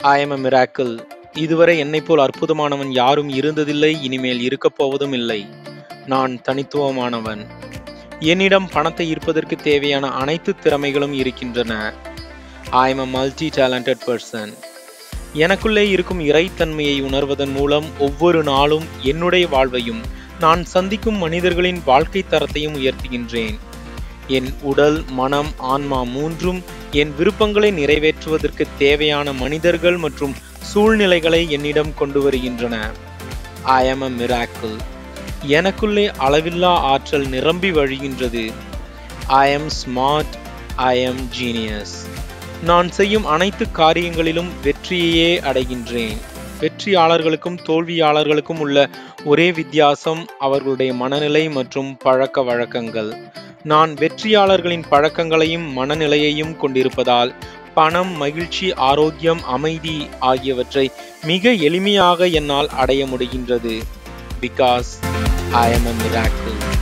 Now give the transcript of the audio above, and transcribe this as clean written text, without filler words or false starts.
I am a miracle. இதுவரை என்னைப் போல் அற்புதமானவன் யாரும் இருந்ததில்லை, இனிமேல் இருக்கப் போவதும் இல்லை. நான் தனித்துவமானவன். என்னிடம் பணத்தை ஈர்ப்பதற்கு தேவையான அனைத்து திறமைகளும் இருக்கின்றன. ஐ எம் a multi-talented person. எனக்குள்ளே இருக்கும் இறைத்தன்மையை உணர்வதன் மூலம் ஒவ்வொரு நாளும் என்னுடைய வாழ்வையும் நான் சந்திக்கும் மனிதர்களின் வாழ்க்கை தரத்தையும் உயர்த்துகின்றேன். என் உடல், மனம், ஆன்மா மூன்றும் என் விருப்பங்களை நிறைவேற்றுவதற்கு தேவையான மனிதர்கள் மற்றும் சூழ்நிலைகளை என்னிடம் கொண்டு வருகின்றன. I am a miracle. எனக்குள்ளே அளவில்லா ஆற்றல் நிரம்பி வழிகின்றது. I am smart. I am genius. நான் செய்யும் அனைத்து காரியங்களிலும் வெற்றியையே அடைகின்றேன். வெற்றியாளர்களுக்கும் தோல்வியாளர்களுக்கும் உள்ள ஒரே வித்தியாசம் அவர்களுடைய மனநிலை மற்றும் பழக்க வழக்கங்கள். நான் வெற்றியாளர்களின் பழக்கங்களையும் மனநிலையையும் கொண்டிருப்பதால் பணம், மகிழ்ச்சி, ஆரோக்கியம், அமைதி ஆகியவற்றை மிக எளிமையாக என்னால் அடைய முடிகின்றது. Because I am a miracle.